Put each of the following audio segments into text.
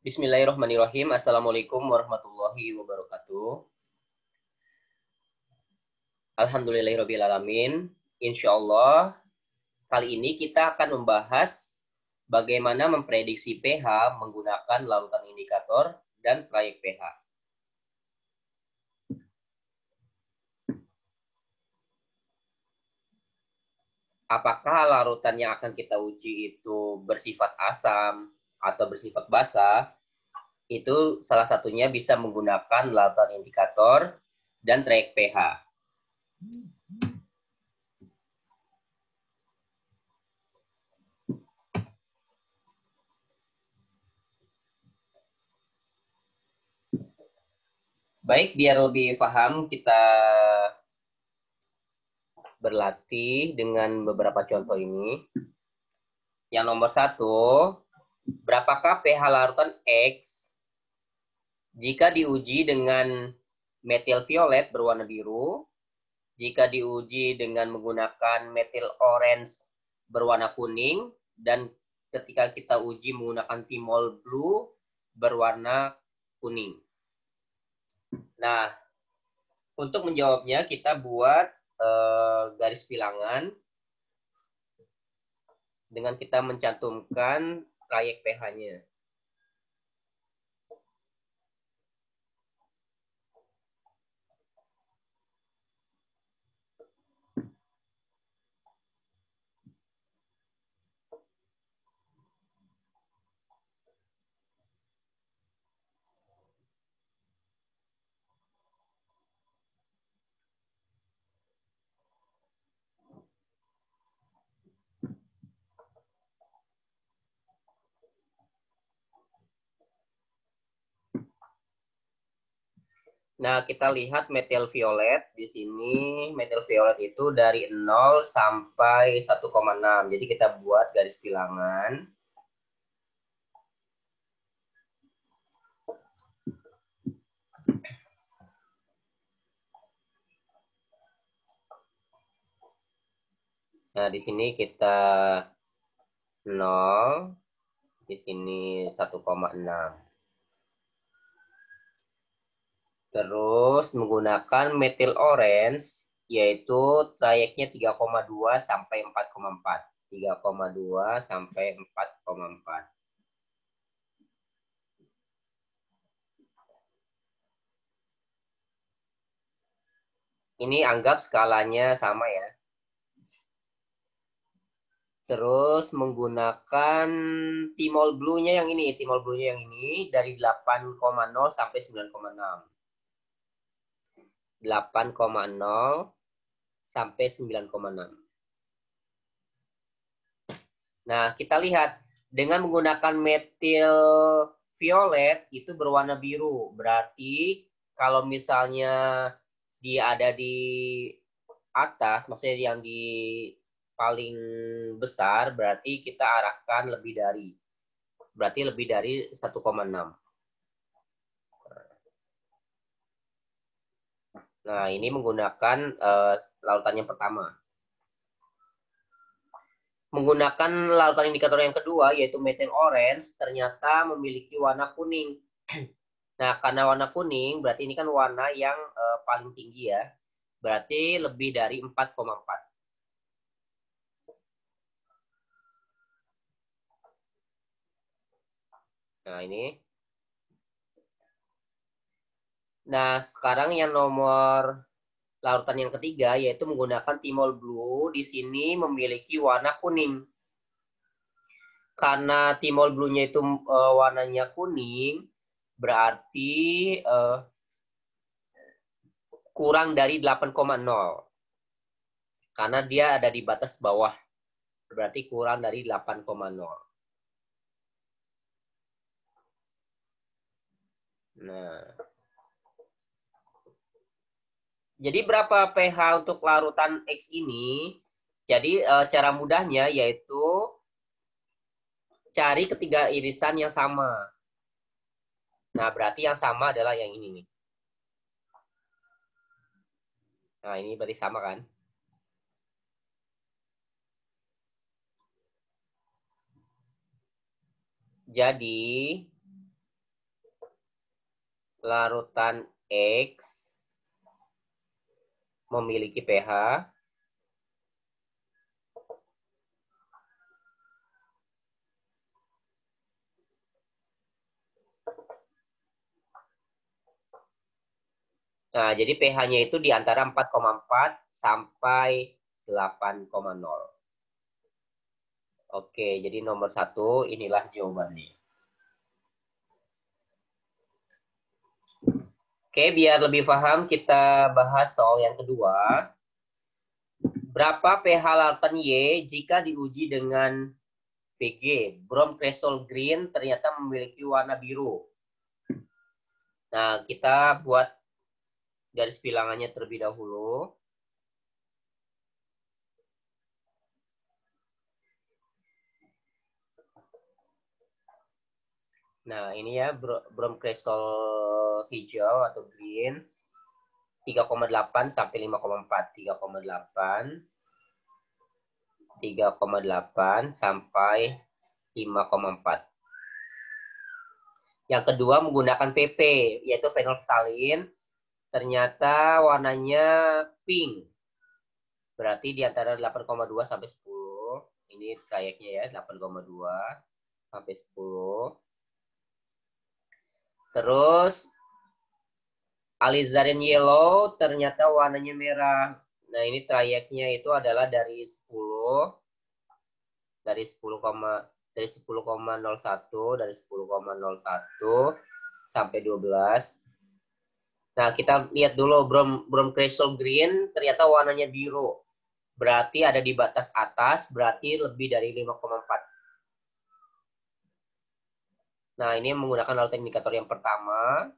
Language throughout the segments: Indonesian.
Bismillahirrahmanirrahim. Assalamualaikum warahmatullahi wabarakatuh. Alhamdulillahirrahmanirrahim. Insya Allah, kali ini kita akan membahas bagaimana memprediksi pH menggunakan larutan indikator dan proyek pH. Apakah larutan yang akan kita uji itu bersifat asam atau bersifat basa? Itu salah satunya bisa menggunakan larutan indikator dan proyek pH. Baik, biar lebih paham kita berlatih dengan beberapa contoh ini. Yang nomor 1, berapakah pH larutan X jika diuji dengan metil violet berwarna biru, jika diuji dengan menggunakan metil orange berwarna kuning, dan ketika kita uji menggunakan timol blue berwarna kuning. Nah, untuk menjawabnya kita buat garis bilangan dengan kita mencantumkan proyek pH-nya. Nah, kita lihat metil violet di sini. Metil violet itu dari 0 sampai 1,6. Jadi kita buat garis bilangan. Nah, di sini kita 0, di sini 1,6. Terus menggunakan metil orange, yaitu trayeknya 3,2 sampai 4,4. 3,2 sampai 4,4. Ini anggap skalanya sama ya. Terus menggunakan timol blue-nya yang ini. Timol blue-nya yang ini dari 8,0 sampai 9,6. 8,0 sampai 9,6. Nah, kita lihat dengan menggunakan metil violet itu berwarna biru. Berarti kalau misalnya dia ada di atas, maksudnya yang di paling besar, berarti kita arahkan lebih dari. Berarti lebih dari 1,6. Nah, ini menggunakan larutan yang pertama. Menggunakan larutan indikator yang kedua, yaitu metil orange, ternyata memiliki warna kuning. Nah, karena warna kuning, berarti ini kan warna yang paling tinggi ya. Berarti lebih dari 4,4. Nah, ini. Nah, sekarang yang nomor larutan yang ketiga, yaitu menggunakan timol blue, di sini memiliki warna kuning. Karena timol blue-nya itu warnanya kuning, berarti kurang dari 8,0. Karena dia ada di batas bawah. Berarti kurang dari 8,0. Nah. Jadi berapa pH untuk larutan X ini? Jadi cara mudahnya yaitu cari ketiga irisan yang sama. Nah, berarti yang sama adalah yang ini nih. Nah, ini berarti sama kan? Jadi larutan X memiliki pH Nah, jadi pH-nya itu di antara 4,4 sampai 8,0. Oke, jadi nomor 1 inilah jawabannya. Oke, biar lebih paham kita bahas soal yang kedua. Berapa pH larutan Y jika diuji dengan Pg? Brom crystal green ternyata memiliki warna biru. Nah, kita buat garis bilangannya terlebih dahulu. Nah, ini ya brom crystal hijau atau green 3,8 sampai 5,4. 3,8 sampai 5,4. Yang kedua menggunakan PP, yaitu phenolphthalein. Ternyata warnanya pink. Berarti di antara 8,2 sampai 10. Ini kayaknya ya, 8,2 sampai 10. Terus alizarin yellow ternyata warnanya merah. Nah, ini trayeknya itu adalah dari 10 dari 10,01 dari 10,01 sampai 12. Nah, kita lihat dulu brom crystal green ternyata warnanya biru. Berarti ada di batas atas, berarti lebih dari 5,4. Nah, ini menggunakan larutan indikator yang pertama,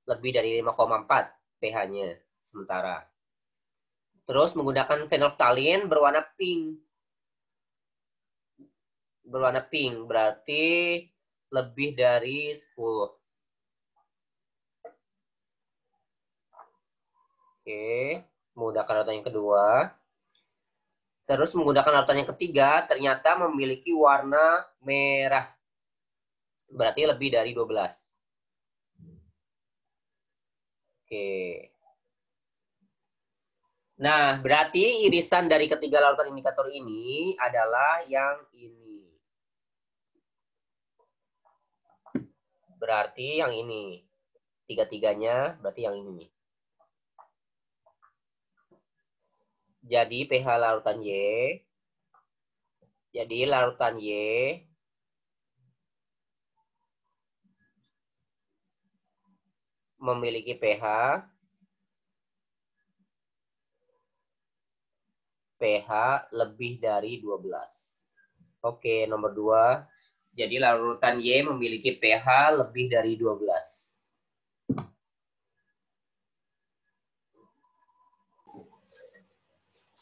lebih dari 5,4 pH-nya sementara. Terus menggunakan phenolphthalein berwarna pink. Berarti lebih dari 10. Oke, menggunakan larutan yang kedua. Terus menggunakan larutan yang ketiga, ternyata memiliki warna merah. Berarti lebih dari 12. Oke. Nah, berarti irisan dari ketiga larutan indikator ini adalah yang ini. Berarti yang ini. Tiga-tiganya berarti yang ini. Jadi pH larutan Y. Jadi larutan Y memiliki pH lebih dari 12. Oke, nomor 2. Jadi larutan Y memiliki pH lebih dari 12.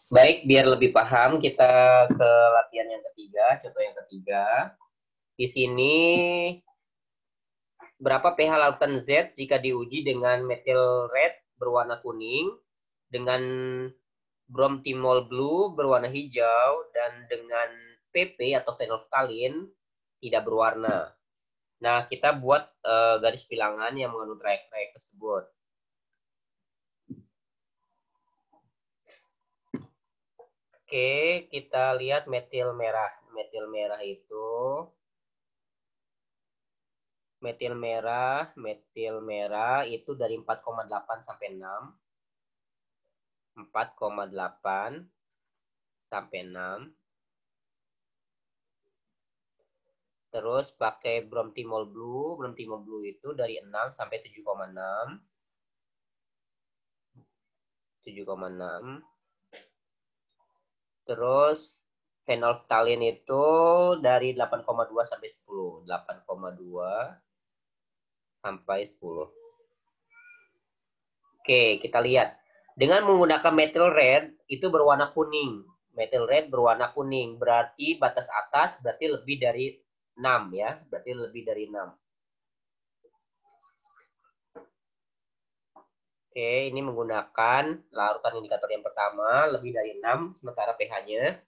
Baik, biar lebih paham kita ke latihan yang ketiga, contoh yang ketiga. Di sini berapa pH larutan Z jika diuji dengan methyl red berwarna kuning, dengan bromthymol blue berwarna hijau, dan dengan PP atau phenolphthalein tidak berwarna. Nah, kita buat garis bilangan yang mengandung trayek-trayek tersebut. Oke, kita lihat metil merah. Metil merah itu dari 4,8 sampai 6. 4,8 sampai 6. Terus pakai bromthymol blue. Bromthymol blue itu dari 6 sampai 7,6. 7,6. Terus phenolphthalein itu dari 8,2 sampai 10. 8,2 sampai 10. Oke, kita lihat. Dengan menggunakan methyl red, itu berwarna kuning. Methyl red berwarna kuning. Berarti batas atas berarti lebih dari 6 ya. Berarti lebih dari 6. Oke, ini menggunakan larutan indikator yang pertama, lebih dari 6, sementara pH-nya.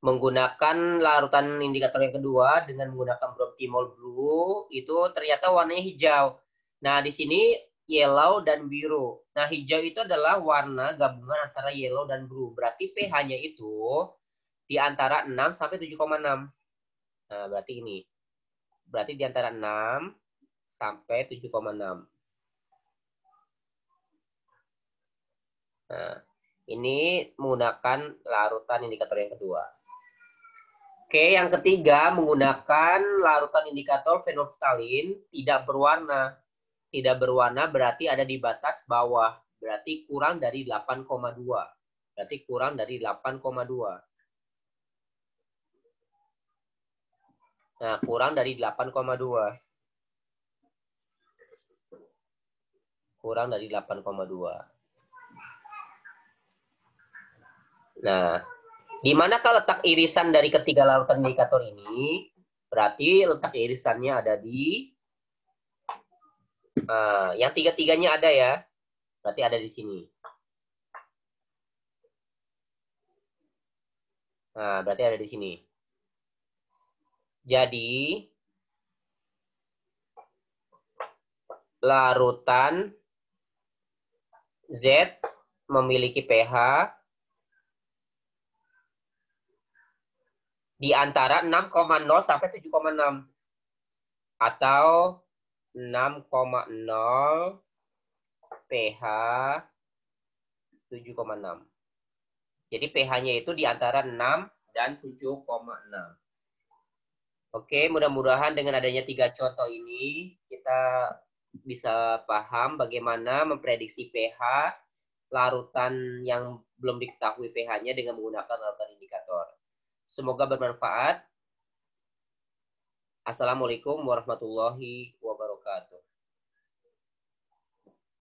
Menggunakan larutan indikator yang kedua dengan menggunakan Bromtimol Blue itu ternyata warnanya hijau. Nah, di sini yellow dan biru. Nah, hijau itu adalah warna gabungan antara yellow dan blue. Berarti pH-nya itu di antara 6 sampai 7,6. Nah, berarti ini. Berarti di antara 6 sampai 7,6. Nah, ini menggunakan larutan indikator yang kedua. Oke, yang ketiga menggunakan larutan indikator fenolftalin tidak berwarna. Tidak berwarna berarti ada di batas bawah. Berarti kurang dari 8,2. Berarti kurang dari 8,2. Nah, kurang dari 8,2. Kurang dari 8,2. Nah, di manakah letak irisan dari ketiga larutan indikator ini? Berarti letak irisannya ada di yang tiga-tiganya ada ya. Berarti ada di sini. Nah, berarti ada di sini. Jadi, larutan Z memiliki pH di antara 6,0 sampai 7,6 atau 6,0 pH 7,6. Jadi pH-nya itu di antara 6 dan 7,6. Oke, mudah-mudahan dengan adanya 3 contoh ini kita bisa paham bagaimana memprediksi pH larutan yang belum diketahui pH-nya dengan menggunakan larutan indikator. Semoga bermanfaat. Assalamualaikum warahmatullahi wabarakatuh.